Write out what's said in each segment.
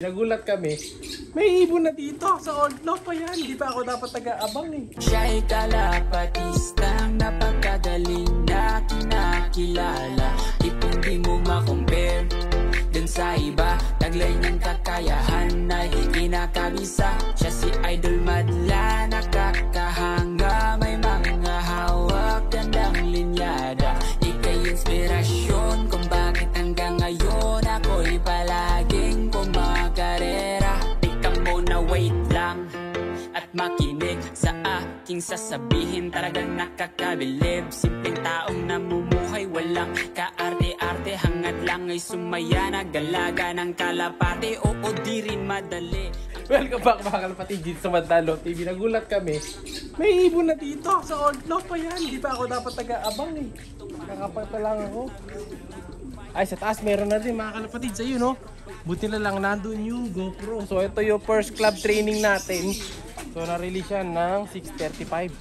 Nagulat kami, may ibon na dito sa Old Lock pa yan. Di ba ako dapat taga-abang eh. Siya'y kalapatistang napakagaling na kinakilala. Hindi mo makompare dun sa iba. Taglay niyang kakayahan ay kinakabisa. Siya si Idol Madla, nakakahanga. May mga hawak, gandang linyada. Ika'y inspirasyon kung bakit hanggang ngayon ako'y palaging kumakarera. Ikaw muna wait lang at makinig sa aking sasabihin. Talagang nakakabilib. Simpleng taong namumuhay, walang kaarte-arte. Hangad lang ay sumaya, nagalaga ng kalapate. Oo, di rin madali. Welcome back mga kalapatid dito sa Mandalo TV. Nagulat kami, may ibon na dito sa Old Lock pa yan. Di ba ako dapat taga-abang eh. Nakapagpa lang ako. Ay, sa taas meron na rin mga kalapatid sa iyo, no? Buti na lang nandun yung GoPro. So ito yung first club training natin. So na-release siya ng 6:35.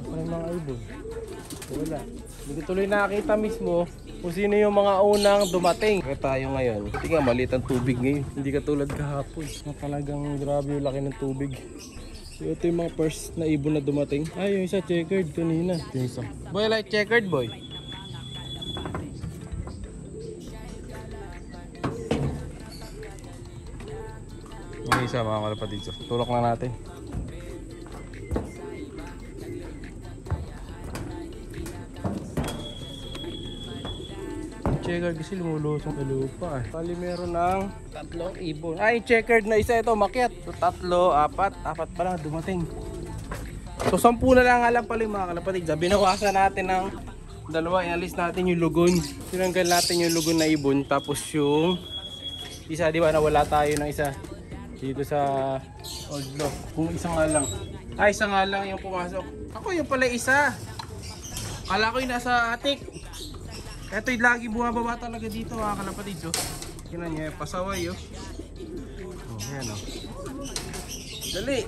May mga ibon. Wala. Hindi ko tuloy nakakita mismo kung sino yung mga unang dumating. Kaya tayo ngayon. Hindi nga maliit ang tubig ngayon. Hindi katulad kahapon. Na talagang grabe yung laki ng tubig. So ito yung mga first na ibon na dumating. Ay, yung isa checkered kanina. Yung isa. Boy, like checkered boy. Yung isa mga kalapatid. So tulok na natin. Checkered kasi lumulusong sa lupa eh. Bali meron ng 3 ibon. Ay, checkered na isa ito, makyat. So 3, 4 pa lang dumating. So 10 na lang alam pala yung mga kalapatid. Binawasan natin ng 2, inalis natin yung lugon. Tinanggal natin yung lugon na ibon. Tapos yung isa, di ba nawala tayo ng isa dito sa Old Lock. Kung isa nga lang. Ay, isa nga lang yung pumasok. Ako yung pala isa. Kala ko yung nasa atik. Ito'y lagi bumababa talaga dito mga kalapatid. So, yun niya, pasaway oh. Oh, yan oh. Dali.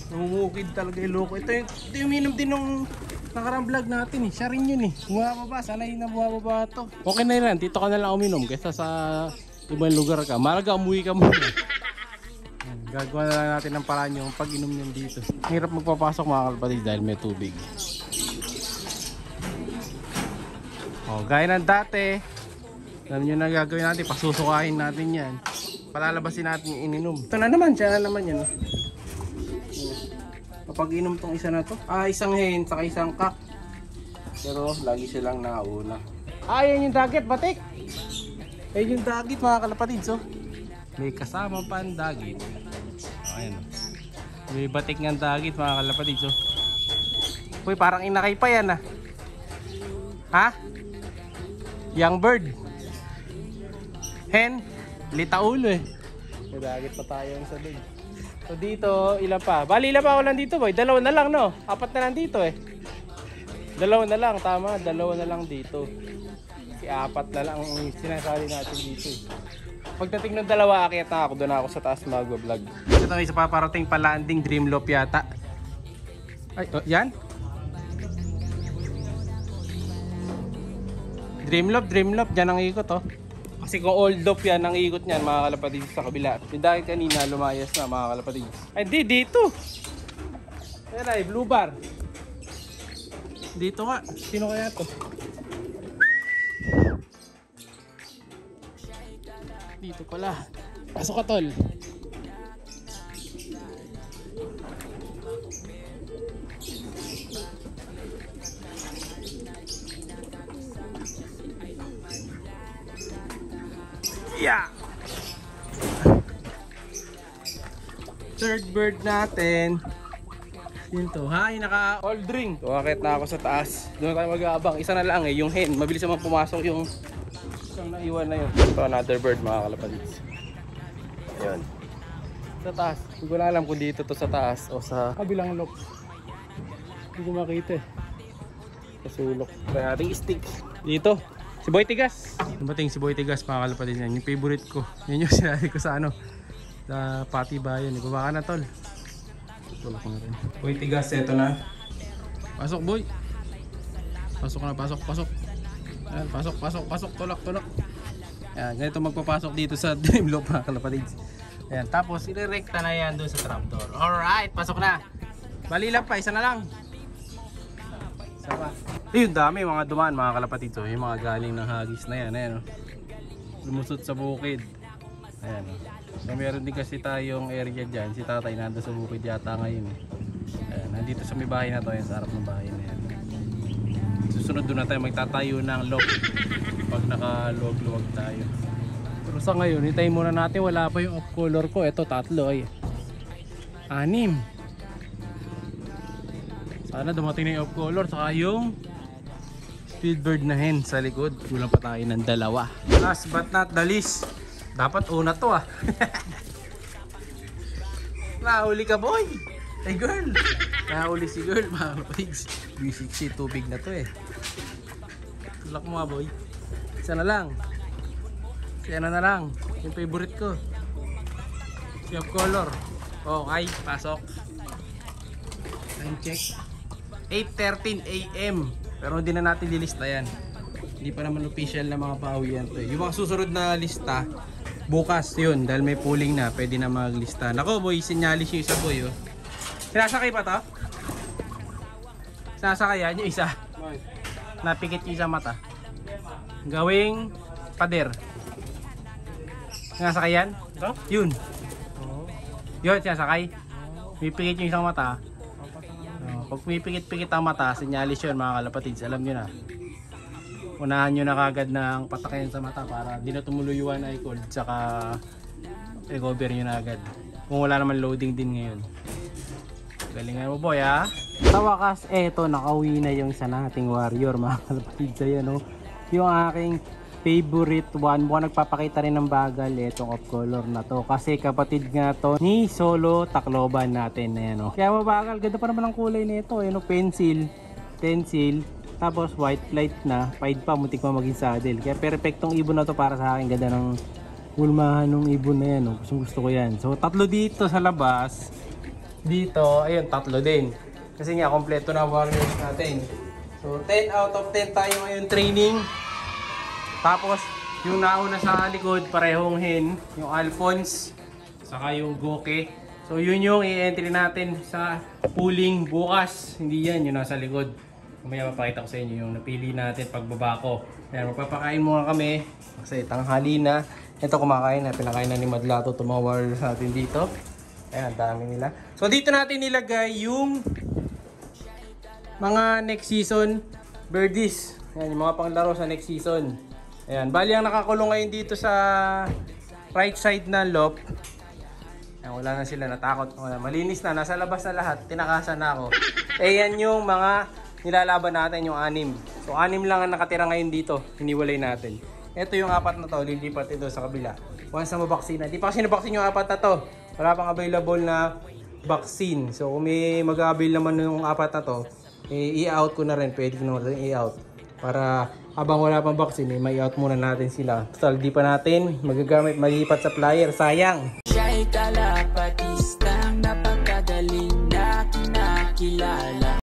Namumukid talaga yung loko. Ito yung minum din nung nakarang vlog natin eh. Siya rin yun eh. Bumababa, sanay na bumababa to. Okay na yun, dito ka na lang uminom kaysa sa ibang lugar ka. Malaga umuwi ka muna. Gagawa na lang natin ng paraan yung pag-inom nyo dito. Hirap magpapasok mga kalapatid dahil may tubig. Oh, gaya ng dati, alam nyo na gagawin natin, pasusukahin natin yan. Palalabasin natin yung ininom. Ito na naman, siya na naman yan. Kapag inom tong isa na to, isang hen, saka isang kak. Pero lagi silang nauna. Yan yung dagit, batik! Yan yung dagit mga kalapatid, so. May kasama pa ang dagit. Ayan. May batik ng dagit mga kalapatid, so. Uy, parang inakay pa yan ah. Ha? Young bird. Hen, litaulo eh. May dagit pa tayo sa doon. So dito, ilan pa? Bali, ilan pa ako lang dito boy? 2 na lang no? 4 na lang dito eh. 2 na lang, tama. 2 na lang dito. Si 4 na lang ang sinasali natin dito eh. Pagdating ng 2, akyat na ako. Doon ako sa taas mag-vlog. Ito may isa pa parating pa-landing Dreamloop yata. Ay, yan? Dreamloop, dyan ang ikot oh. Kasi kung Old Lock yan, ang ikot niyan mga kalapatid sa kabila. Yung dahil kanina lumayas na mga kalapatid. Ay di, dito. Ayan ay, blue bar. Dito nga, sino kaya to? Dito pala. Pasok ka tol. Yeah. Third bird natin. Yun to. Hi, naka old ring. So, akit na ako sa taas. Doon tayo mag-aabang. Isa na lang eh, yung hen. Mabilis naman pumasok yung isang naiwan na yun. So, another bird mga kalapatids. Ayun. Sa taas. Hindi ko na alam kung dito to sa taas o sa kabilang lock. Hindi ko makita eh. Sa sulok. Kaya ating stick. Dito. Si Boy Tigas. Dumating si Boy Tigas mga kalapatid yan. Yung favorite ko. Yan yung sinari ko sa ano. Sa Pati Bayan. Ibaba ka na tol. Tulak na rin. Boy Tigas, eto na. Pasok boy. Pasok na, pasok. Ayan, pasok. Tulak. Ayan, ganito magpapasok dito sa dream loop mga kalapatids. Ayan, tapos irerekta na yan doon sa trapdoor. Alright, pasok na. Bali lang pa, isa na lang. Isa pa. Ayun, dami mga dumaan mga kalapatids. Oh. Yung mga galing ng hagis na yan. Ayan, oh. Lumusot sa bukid. Ayan, oh. So, meron din kasi tayong area dyan. Si tatay nando sa bukid yata ngayon. Ayan, nandito sa may bahay na to. Ayan, sa harap ng bahay na yan. Susunod doon na tayo magtatayo ng lock pag nakaluwag-luwag tayo. Pero sa ngayon, hintayin muna natin. Wala pa yung off color ko. Ito, 3 ay 6. Sana dumating na yung off color. Saka yung speedbird na hen sa likod. Kulang pa tayo ng 2. Last but not the least, dapat una to ah. Nahuli ka boy. Hey girl. Nahuli si girl mga pigs. B60 tubig na to eh. Tulak mo boy. Isa na lang. Si ano na lang. Yung favorite ko. Si off color. Okay, pasok. Time check. 8:13 AM. Pero hindi na natin lilista yan. Hindi pa naman official na mga pauwian to eh. Yung mga susunod na lista bukas yun. Dahil may pooling na. Pwede na maglista. Nako boy, sinyalis yung isa boy oh. Sinasakay pa to? Sinasakay yan yung isa. Napikit yung isa mata. Gawing pader. Sinasakay yan? Ito? Yun. Yun, sinasakay. Pipikit yung isang mata. Pag pipikit-pikit ang mata, sinyalis yun mga kalapatids. Alam nyo na. Unahan nyo na kagad ng patakin sa mata para di na tumuluyuan ay cold. Saka recover nyo na agad. Kung wala naman loading din ngayon. Galingan mo boy ha. Sa wakas, eto nakauwi na yung isa nating warrior mga kalapatids. Ayan o. Yung aking favorite one. Mukhang nagpapakita rin ng bagal itong off color na to. Kasi kapatid nga to ni Solo Tacloban natin. Ayan o. Kaya mabagal. Ganda pa naman ang kulay nito. Ayan o. Pencil. Tapos white light na. Paid pa. Muntik pa maging saddle. Kaya perfectong ibon na to para sa akin. Ganda ng hulmahan ng ibon na yan o. Gusto ko yan. So 3 dito sa labas. Dito. Ayun 3 din. Kasi nga kompleto na warriors natin. So 10 out of 10 tayo ngayon training. Tapos yung nauna sa likod parehong hen, yung Alphonse, saka yung Goke. So yun yung i-entry natin sa pooling bukas. Hindi yan yung nasa likod. Mamaya mapakita ko sa inyo yung napili natin pagbaba ko. Ayan, magpapakain muna kami kasi tanghali na. Ito kumakain na, pinakain na ni Madlato itong mga warriors natin dito. Ayan, dami nila. So dito natin nilagay yung mga next season birdies. Ayan, yung mga panglaro sa next season. Ayan, bali ang nakakulong ngayon dito sa right side na loop. Ayan, wala na sila, natakot. Wala, malinis na, nasa labas na lahat. Tinakasan na ako. Ayan yung mga nilalaban natin, yung 6. So 6 lang ang nakatira ngayon dito. Hiniwalay natin. Ito yung 4 na to, lilipat ito sa kabila. Once na mabaksina. Di pa kasi nabaksin yung 4 na to. Wala pang available na vaccine. So kung may mag-avail naman yung 4 na to, i-out ko na rin. Pwede ko naman i-out. Para habang wala pang vaccine, may i-out muna natin sila. Total, di pa natin magagamit, malipat sa flyer. Sayang! Siya'y kalapatistang napakagaling na kinakilala.